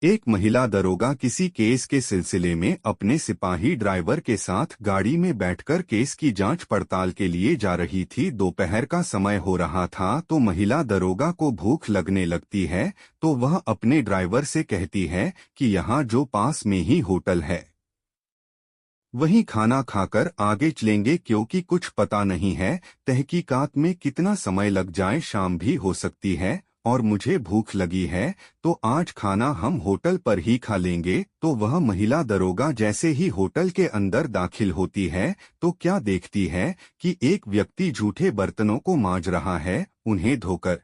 एक महिला दरोगा किसी केस के सिलसिले में अपने सिपाही ड्राइवर के साथ गाड़ी में बैठकर केस की जांच पड़ताल के लिए जा रही थी। दोपहर का समय हो रहा था तो महिला दरोगा को भूख लगने लगती है, तो वह अपने ड्राइवर से कहती है कि यहाँ जो पास में ही होटल है वहीं खाना खाकर आगे चलेंगे, क्योंकि कुछ पता नहीं है तहकीकात में कितना समय लग जाए, शाम भी हो सकती है और मुझे भूख लगी है तो आज खाना हम होटल पर ही खा लेंगे। तो वह महिला दरोगा जैसे ही होटल के अंदर दाखिल होती है तो क्या देखती है कि एक व्यक्ति जूठे बर्तनों को मांज रहा है, उन्हें धोकर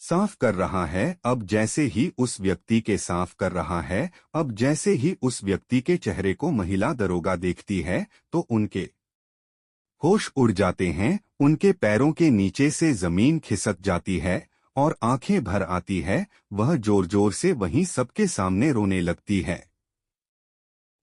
साफ कर रहा है। अब जैसे ही उस व्यक्ति के साफ कर रहा है, अब जैसे ही उस व्यक्ति के चेहरे को महिला दरोगा देखती है तो उनके होश उड़ जाते हैं, उनके पैरों के नीचे से जमीन खिसक जाती है और आंखें भर आती है। वह जोर जोर से वहीं सबके सामने रोने लगती है।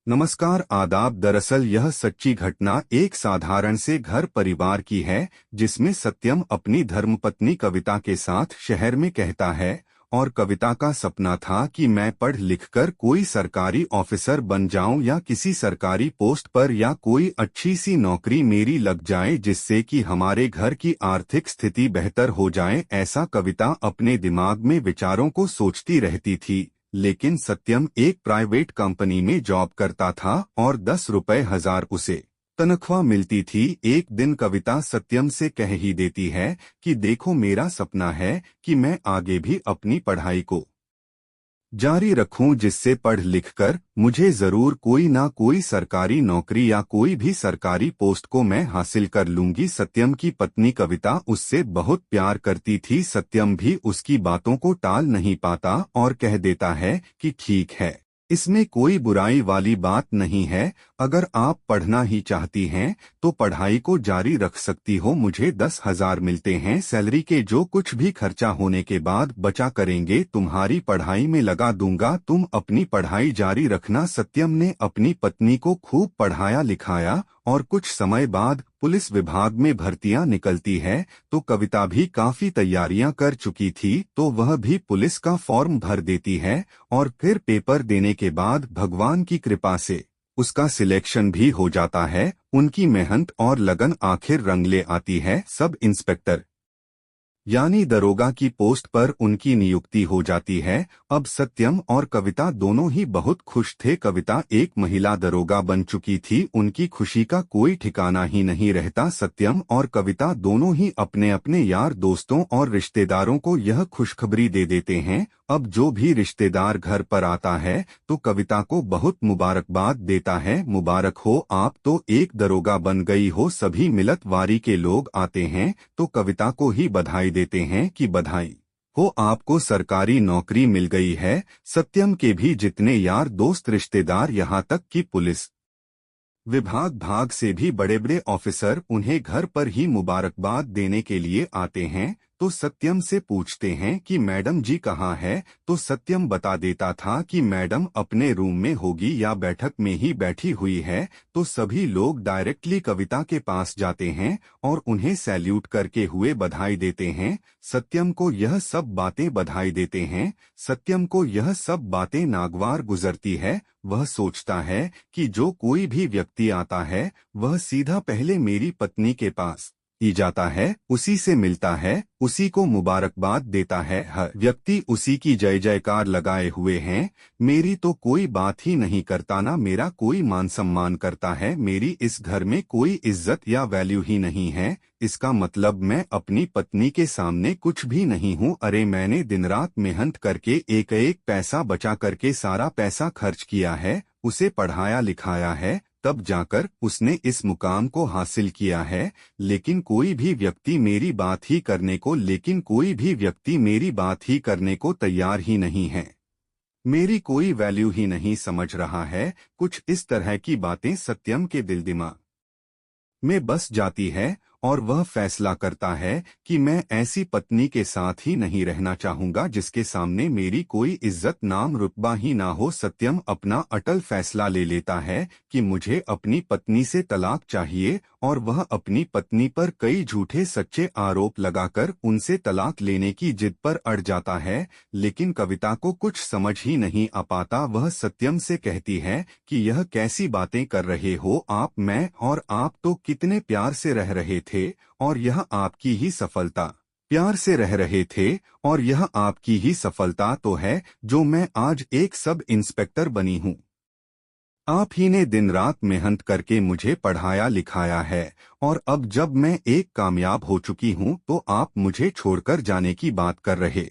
नमस्कार, आदाब। दरअसल यह सच्ची घटना एक साधारण से घर परिवार की है, जिसमें सत्यम अपनी धर्मपत्नी कविता के साथ शहर में कहता है और कविता का सपना था कि मैं पढ़ लिखकर कोई सरकारी ऑफिसर बन जाऊं या किसी सरकारी पोस्ट पर या कोई अच्छी सी नौकरी मेरी लग जाए जिससे कि हमारे घर की आर्थिक स्थिति बेहतर हो जाए। ऐसा कविता अपने दिमाग में विचारों को सोचती रहती थी। लेकिन सत्यम एक प्राइवेट कंपनी में जॉब करता था और 10 रुपए हजार उसे तनख्वाह मिलती थी। एक दिन कविता सत्यम से कह ही देती है कि देखो, मेरा सपना है कि मैं आगे भी अपनी पढ़ाई को जारी रखूं, जिससे पढ़ लिखकर मुझे जरूर कोई ना कोई सरकारी नौकरी या कोई भी सरकारी पोस्ट को मैं हासिल कर लूंगी। सत्यम की पत्नी कविता उससे बहुत प्यार करती थी। सत्यम भी उसकी बातों को टाल नहीं पाता और कह देता है कि ठीक है, इसमें कोई बुराई वाली बात नहीं है। अगर आप पढ़ना ही चाहती हैं तो पढ़ाई को जारी रख सकती हो। मुझे 10,000 मिलते हैं सैलरी के, जो कुछ भी खर्चा होने के बाद बचा करेंगे तुम्हारी पढ़ाई में लगा दूंगा, तुम अपनी पढ़ाई जारी रखना। सत्यम ने अपनी पत्नी को खूब पढ़ाया लिखाया और कुछ समय बाद पुलिस विभाग में भर्तियां निकलती है। तो कविता भी काफी तैयारियां कर चुकी थी, तो वह भी पुलिस का फॉर्म भर देती है और फिर पेपर देने के बाद भगवान की कृपा से उसका सिलेक्शन भी हो जाता है। उनकी मेहनत और लगन आखिर रंग ले आती है। सब इंस्पेक्टर यानी दरोगा की पोस्ट पर उनकी नियुक्ति हो जाती है। अब सत्यम और कविता दोनों ही बहुत खुश थे। कविता एक महिला दरोगा बन चुकी थी, उनकी खुशी का कोई ठिकाना ही नहीं रहता। सत्यम और कविता दोनों ही अपने अपने यार दोस्तों और रिश्तेदारों को यह खुशखबरी दे देते हैं। अब जो भी रिश्तेदार घर पर आता है तो कविता को बहुत मुबारकबाद देता है। मुबारक हो, आप तो एक दरोगा बन गई हो। सभी मिलत वारी के लोग आते हैं तो कविता को ही बधाई देते हैं कि बधाई हो, आपको सरकारी नौकरी मिल गई है। सत्यम के भी जितने यार दोस्त रिश्तेदार, यहाँ तक कि पुलिस विभाग से भी बड़े बड़े ऑफिसर उन्हें घर पर ही मुबारकबाद देने के लिए आते हैं। तो सत्यम से पूछते हैं कि मैडम जी कहाँ है, तो सत्यम बता देता था कि मैडम अपने रूम में होगी या बैठक में ही बैठी हुई है। तो सभी लोग डायरेक्टली कविता के पास जाते हैं और उन्हें सैल्यूट करके हुए बधाई देते हैं। सत्यम को यह सब बातें बधाई देते हैं। सत्यम को यह सब बातें नागवार गुजरती है। वह सोचता है कि जो कोई भी व्यक्ति आता है वह सीधा पहले मेरी पत्नी के पास ही जाता है, उसी से मिलता है, उसी को मुबारकबाद देता है। हर व्यक्ति उसी की जय जयकार लगाए हुए हैं। मेरी तो कोई बात ही नहीं करता, ना मेरा कोई मान सम्मान करता है, मेरी इस घर में कोई इज्जत या वैल्यू ही नहीं है। इसका मतलब मैं अपनी पत्नी के सामने कुछ भी नहीं हूँ। अरे मैंने दिन रात मेहनत करके एक एक पैसा बचा करके सारा पैसा खर्च किया है, उसे पढ़ाया लिखाया है, तब जाकर उसने इस मुकाम को हासिल किया है। लेकिन कोई भी व्यक्ति मेरी बात ही करने को तैयार ही नहीं है। मेरी कोई वैल्यू ही नहीं समझ रहा है। कुछ इस तरह की बातें सत्यम के दिल दिमाग में बस जाती है और वह फैसला करता है कि मैं ऐसी पत्नी के साथ ही नहीं रहना चाहूंगा जिसके सामने मेरी कोई इज्जत नाम रुतबा ही ना हो। सत्यम अपना अटल फैसला ले लेता है कि मुझे अपनी पत्नी से तलाक चाहिए और वह अपनी पत्नी पर कई झूठे सच्चे आरोप लगाकर उनसे तलाक लेने की जिद पर अड़ जाता है। लेकिन कविता को कुछ समझ ही नहीं आ पाता। वह सत्यम से कहती है कि यह कैसी बातें कर रहे हो आप, मैं और आप तो कितने प्यार से रह रहे थे और यह आपकी ही सफलता, प्यार से रह रहे थे और यह आपकी ही सफलता तो है जो मैं आज एक सब इंस्पेक्टर बनी हूँ। आप ही ने दिन रात मेहनत करके मुझे पढ़ाया लिखाया है और अब जब मैं एक कामयाब हो चुकी हूँ तो आप मुझे छोड़कर जाने की बात कर रहे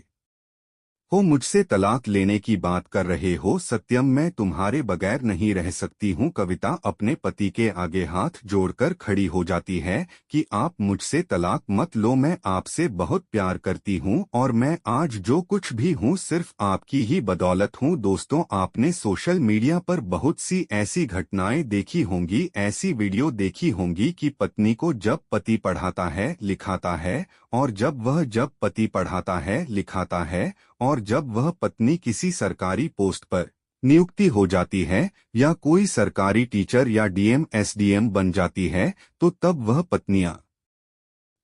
हो, मुझसे तलाक लेने की बात कर रहे हो। सत्यम, मैं तुम्हारे बगैर नहीं रह सकती हूँ। कविता अपने पति के आगे हाथ जोड़कर खड़ी हो जाती है कि आप मुझसे तलाक मत लो, मैं आपसे बहुत प्यार करती हूँ और मैं आज जो कुछ भी हूँ सिर्फ आपकी ही बदौलत हूँ। दोस्तों, आपने सोशल मीडिया पर बहुत सी ऐसी घटनाएं देखी होंगी, ऐसी वीडियो देखी होंगी कि पत्नी को जब पति पढ़ाता है लिखाता है और जब पति पढ़ाता है लिखाता है और जब वह पत्नी किसी सरकारी पोस्ट पर नियुक्ति हो जाती है या कोई सरकारी टीचर या डीएम एसडीएम बन जाती है तो तब वह पत्नियां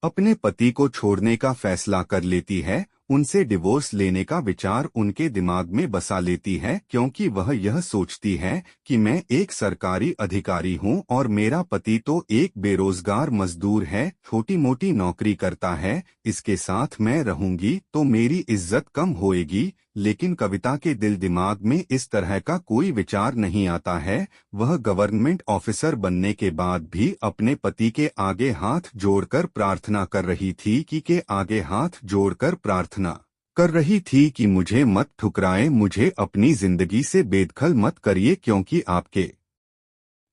अपने पति को छोड़ने का फैसला कर लेती है, उनसे डिवोर्स लेने का विचार उनके दिमाग में बसा लेती है, क्योंकि वह यह सोचती है कि मैं एक सरकारी अधिकारी हूं और मेरा पति तो एक बेरोजगार मजदूर है, छोटी मोटी नौकरी करता है, इसके साथ मैं रहूंगी तो मेरी इज्जत कम होएगी। लेकिन कविता के दिल दिमाग में इस तरह का कोई विचार नहीं आता है। वह गवर्नमेंट ऑफिसर बनने के बाद भी अपने पति के आगे हाथ जोड़कर प्रार्थना कर रही थी कि आगे हाथ जोड़कर प्रार्थना कर रही थी कि मुझे मत ठुकराएं, मुझे अपनी जिंदगी से बेदखल मत करिए, क्योंकि आपके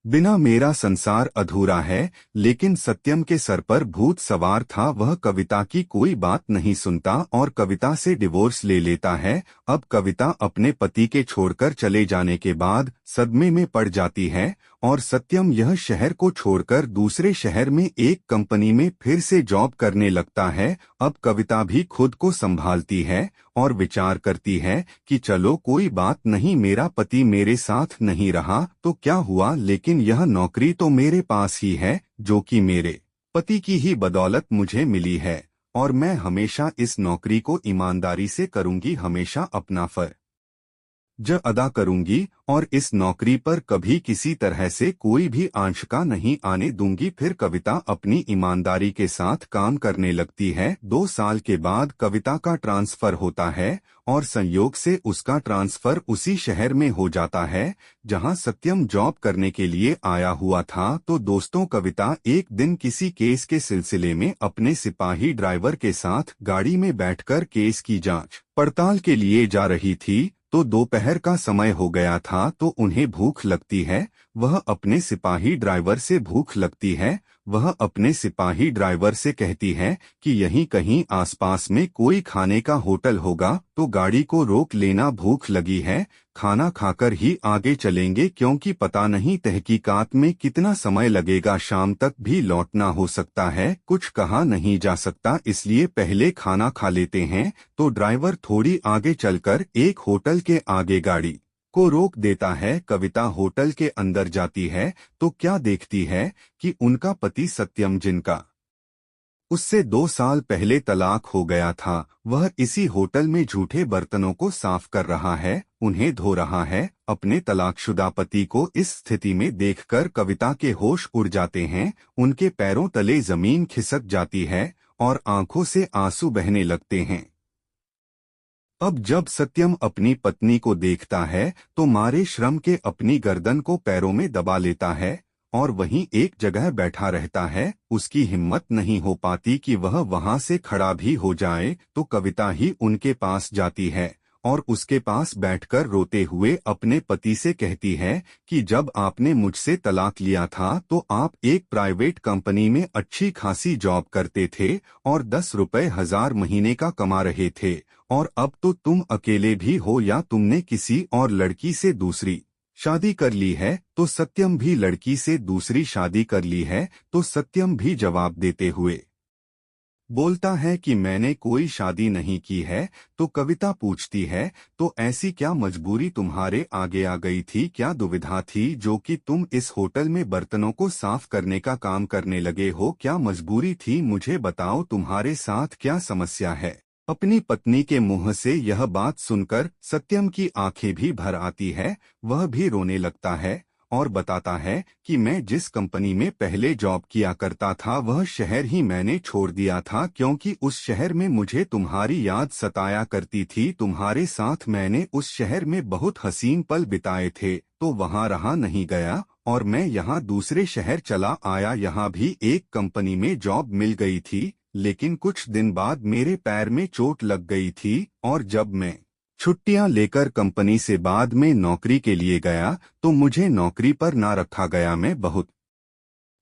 बिना मेरा संसार अधूरा है। लेकिन सत्यम के सर पर भूत सवार था, वह कविता की कोई बात नहीं सुनता और कविता से डिवोर्स ले लेता है। अब कविता अपने पति के छोड़कर चले जाने के बाद सदमे में पड़ जाती है और सत्यम यह शहर को छोड़कर दूसरे शहर में एक कंपनी में फिर से जॉब करने लगता है। अब कविता भी खुद को संभालती है और विचार करती है कि चलो कोई बात नहीं, मेरा पति मेरे साथ नहीं रहा तो क्या हुआ, लेकिन यह नौकरी तो मेरे पास ही है जो कि मेरे पति की ही बदौलत मुझे मिली है और मैं हमेशा इस नौकरी को ईमानदारी से करूंगी, हमेशा अपना फर्ज अदा करूंगी और इस नौकरी पर कभी किसी तरह से कोई भी आंशिका नहीं आने दूंगी। फिर कविता अपनी ईमानदारी के साथ काम करने लगती है। 2 साल के बाद कविता का ट्रांसफर होता है और संयोग से उसका ट्रांसफर उसी शहर में हो जाता है जहां सत्यम जॉब करने के लिए आया हुआ था। तो दोस्तों, कविता एक दिन किसी केस के सिलसिले में अपने सिपाही ड्राइवर के साथ गाड़ी में बैठकर केस की जांच पड़ताल के लिए जा रही थी। तो दोपहर का समय हो गया था तो उन्हें भूख लगती है। वह अपने सिपाही ड्राइवर से भूख लगती है। वह अपने सिपाही ड्राइवर से कहती है कि यहीं कहीं आसपास में कोई खाने का होटल होगा तो गाड़ी को रोक लेना, भूख लगी है, खाना खाकर ही आगे चलेंगे, क्योंकि पता नहीं तहकीकात में कितना समय लगेगा, शाम तक भी लौटना हो सकता है, कुछ कहा नहीं जा सकता, इसलिए पहले खाना खा लेते हैं। तो ड्राइवर थोड़ी आगे चलकर एक होटल के आगे गाड़ी को रोक देता है। कविता होटल के अंदर जाती है तो क्या देखती है कि उनका पति सत्यम, जिनका उससे 2 साल पहले तलाक हो गया था, वह इसी होटल में झूठे बर्तनों को साफ कर रहा है, उन्हें धो रहा है। अपने तलाकशुदा पति को इस स्थिति में देखकर कविता के होश उड़ जाते हैं, उनके पैरों तले जमीन खिसक जाती है और आंखों से आंसू बहने लगते हैं। अब जब सत्यम अपनी पत्नी को देखता है तो मारे श्रम के अपनी गर्दन को पैरों में दबा लेता है और वहीं एक जगह बैठा रहता है। उसकी हिम्मत नहीं हो पाती कि वह वहां से खड़ा भी हो जाए। तो कविता ही उनके पास जाती है और उसके पास बैठकर रोते हुए अपने पति से कहती है कि जब आपने मुझसे तलाक लिया था तो आप एक प्राइवेट कंपनी में अच्छी खासी जॉब करते थे और 10 रुपए 1000 महीने का कमा रहे थे, और अब तो तुम अकेले भी हो या तुमने किसी और लड़की से दूसरी शादी कर ली है। तो सत्यम भी लड़की से दूसरी शादी कर ली है। तो सत्यम भी जवाब देते हुए बोलता है कि मैंने कोई शादी नहीं की है। तो कविता पूछती है, तो ऐसी क्या मजबूरी तुम्हारे आगे आ गई थी, क्या दुविधा थी जो कि तुम इस होटल में बर्तनों को साफ करने का काम करने लगे हो? क्या मजबूरी थी, मुझे बताओ, तुम्हारे साथ क्या समस्या है? अपनी पत्नी के मुंह से यह बात सुनकर सत्यम की आंखें भी भर आती है। वह भी रोने लगता है और बताता है कि मैं जिस कंपनी में पहले जॉब किया करता था वह शहर ही मैंने छोड़ दिया था, क्योंकि उस शहर में मुझे तुम्हारी याद सताया करती थी। तुम्हारे साथ मैंने उस शहर में बहुत हसीन पल बिताए थे, तो वहां रहा नहीं गया और मैं यहाँ दूसरे शहर चला आया। यहाँ भी एक कंपनी में जॉब मिल गई थी, लेकिन कुछ दिन बाद मेरे पैर में चोट लग गई थी और जब मैं छुट्टियां लेकर कंपनी से बाद में नौकरी के लिए गया तो मुझे नौकरी पर ना रखा गया। मैं बहुत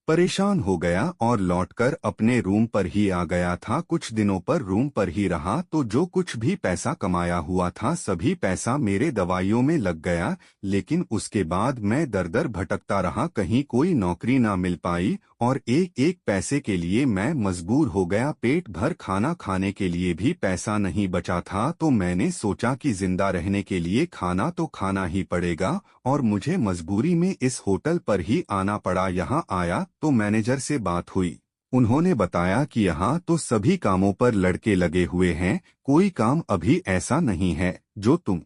परेशान हो गया और लौटकर अपने रूम पर ही आ गया था। कुछ दिनों पर रूम पर ही रहा तो जो कुछ भी पैसा कमाया हुआ था सभी पैसा मेरे दवाइयों में लग गया। लेकिन उसके बाद मैं दर दर भटकता रहा, कहीं कोई नौकरी ना मिल पाई और एक एक पैसे के लिए मैं मजबूर हो गया। पेट भर खाना खाने के लिए भी पैसा नहीं बचा था, तो मैंने सोचा कि जिंदा रहने के लिए खाना तो खाना ही पड़ेगा और मुझे मजबूरी में इस होटल पर ही आना पड़ा। यहाँ आया तो मैनेजर से बात हुई। उन्होंने बताया कि यहाँ तो सभी कामों पर लड़के लगे हुए हैं, कोई काम अभी ऐसा नहीं है जो तुम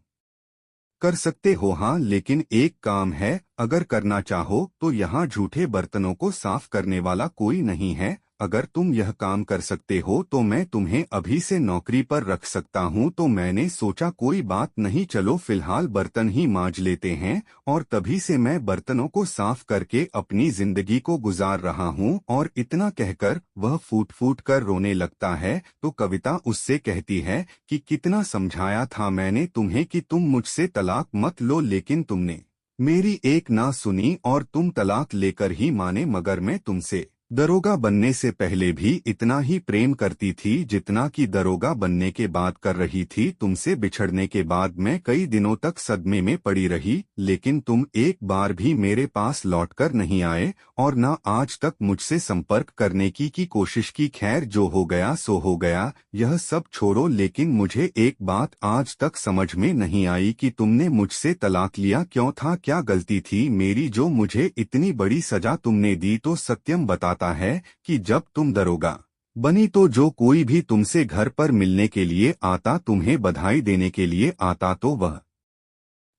कर सकते हो। हाँ, लेकिन एक काम है, अगर करना चाहो तो यहाँ झूठे बर्तनों को साफ करने वाला कोई नहीं है। अगर तुम यह काम कर सकते हो तो मैं तुम्हें अभी से नौकरी पर रख सकता हूँ। तो मैंने सोचा कोई बात नहीं, चलो फिलहाल बर्तन ही मांज लेते हैं। और तभी से मैं बर्तनों को साफ करके अपनी जिंदगी को गुजार रहा हूँ। और इतना कहकर वह फूट फूट कर रोने लगता है। तो कविता उससे कहती है कि कितना समझाया था मैंने तुम्हें कि तुम मुझसे तलाक मत लो, लेकिन तुमने मेरी एक ना सुनी और तुम तलाक लेकर ही माने। मगर मैं तुमसे दरोगा बनने से पहले भी इतना ही प्रेम करती थी जितना कि दरोगा बनने के बाद कर रही थी। तुमसे बिछड़ने के बाद मैं कई दिनों तक सदमे में पड़ी रही, लेकिन तुम एक बार भी मेरे पास लौटकर नहीं आए और न आज तक मुझसे संपर्क करने की कोशिश की। खैर, जो हो गया सो हो गया, यह सब छोड़ो। लेकिन मुझे एक बात आज तक समझ में नहीं आई कि तुमने मुझसे तलाक लिया क्यों था, क्या गलती थी मेरी जो मुझे इतनी बड़ी सजा तुमने दी? तो सत्यम बताता है कि जब तुम दरोगा बनी तो जो कोई भी तुमसे घर पर मिलने के लिए आता, तुम्हें बधाई देने के लिए आता, तो वह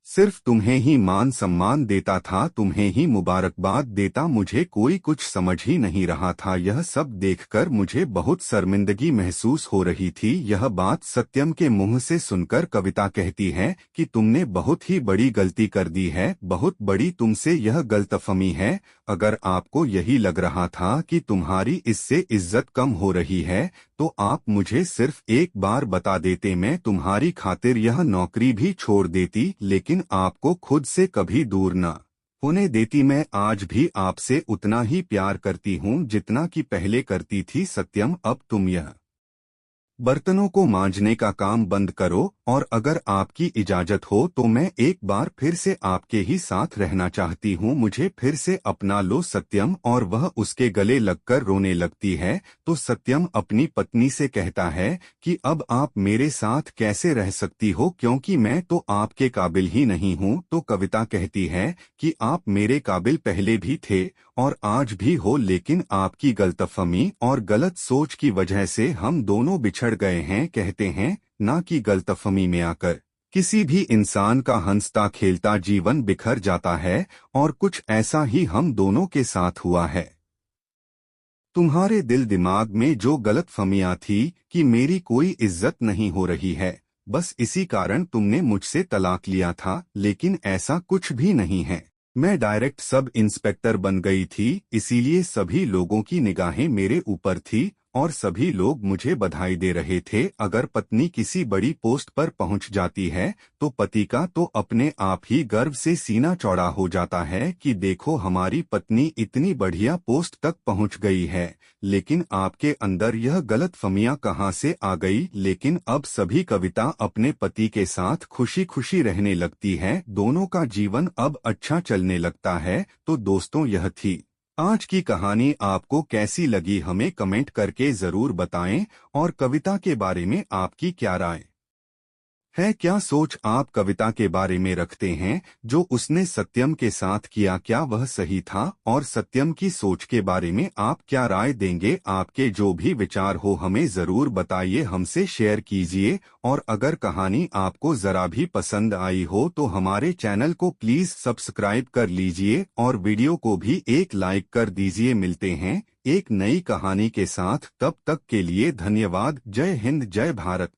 सिर्फ तुम्हें ही मान सम्मान देता था, तुम्हें ही मुबारकबाद देता। मुझे कोई कुछ समझ ही नहीं रहा था। यह सब देखकर मुझे बहुत शर्मिंदगी महसूस हो रही थी। यह बात सत्यम के मुंह से सुनकर कविता कहती है कि तुमने बहुत ही बड़ी गलती कर दी है, बहुत बड़ी तुमसे यह गलतफहमी है। अगर आपको यही लग रहा था कि तुम्हारी इससे इज्जत कम हो रही है तो आप मुझे सिर्फ एक बार बता देते, मैं तुम्हारी खातिर यह नौकरी भी छोड़ देती, लेकिन आपको खुद से कभी दूर न होने देती। मैं आज भी आपसे उतना ही प्यार करती हूँ जितना कि पहले करती थी। सत्यम, अब तुम यह बर्तनों को मांजने का काम बंद करो और अगर आपकी इजाजत हो तो मैं एक बार फिर से आपके ही साथ रहना चाहती हूँ, मुझे फिर से अपना लो। सत्यम और वह उसके गले लगकर रोने लगती है। तो सत्यम अपनी पत्नी से कहता है कि अब आप मेरे साथ कैसे रह सकती हो, क्योंकि मैं तो आपके काबिल ही नहीं हूँ। तो कविता कहती है कि आप मेरे काबिल पहले भी थे और आज भी हो, लेकिन आपकी गलतफहमी और गलत सोच की वजह से हम दोनों बिछड़ गए हैं। कहते हैं ना कि गलतफहमी में आकर किसी भी इंसान का हंसता खेलता जीवन बिखर जाता है, और कुछ ऐसा ही हम दोनों के साथ हुआ है। तुम्हारे दिल दिमाग में जो गलतफहमियां थी कि मेरी कोई इज्जत नहीं हो रही है, बस इसी कारण तुमने मुझसे तलाक लिया था, लेकिन ऐसा कुछ भी नहीं है। मैं डायरेक्ट सब इंस्पेक्टर बन गई थी, इसीलिए सभी लोगों की निगाहें मेरे ऊपर थी और सभी लोग मुझे बधाई दे रहे थे। अगर पत्नी किसी बड़ी पोस्ट पर पहुंच जाती है तो पति का तो अपने आप ही गर्व से सीना चौड़ा हो जाता है कि देखो हमारी पत्नी इतनी बढ़िया पोस्ट तक पहुंच गई है। लेकिन आपके अंदर यह गलतफहमियां कहां से आ गई? लेकिन अब सभी कविता अपने पति के साथ खुशी खुशी रहने लगती है, दोनों का जीवन अब अच्छा चलने लगता है। तो दोस्तों, यह थी आज की कहानी आपको कैसी लगी हमें कमेंट करके जरूर बताएं। और कविता के बारे में आपकी क्या राय है? क्या सोच आप कविता के बारे में रखते हैं? जो उसने सत्यम के साथ किया क्या वह सही था? और सत्यम की सोच के बारे में आप क्या राय देंगे? आपके जो भी विचार हो हमें जरूर बताइए, हमसे शेयर कीजिए। और अगर कहानी आपको जरा भी पसंद आई हो तो हमारे चैनल को प्लीज सब्सक्राइब कर लीजिए और वीडियो को भी एक लाइक कर दीजिए। मिलते हैं एक नई कहानी के साथ, तब तक के लिए धन्यवाद। जय हिंद, जय भारत।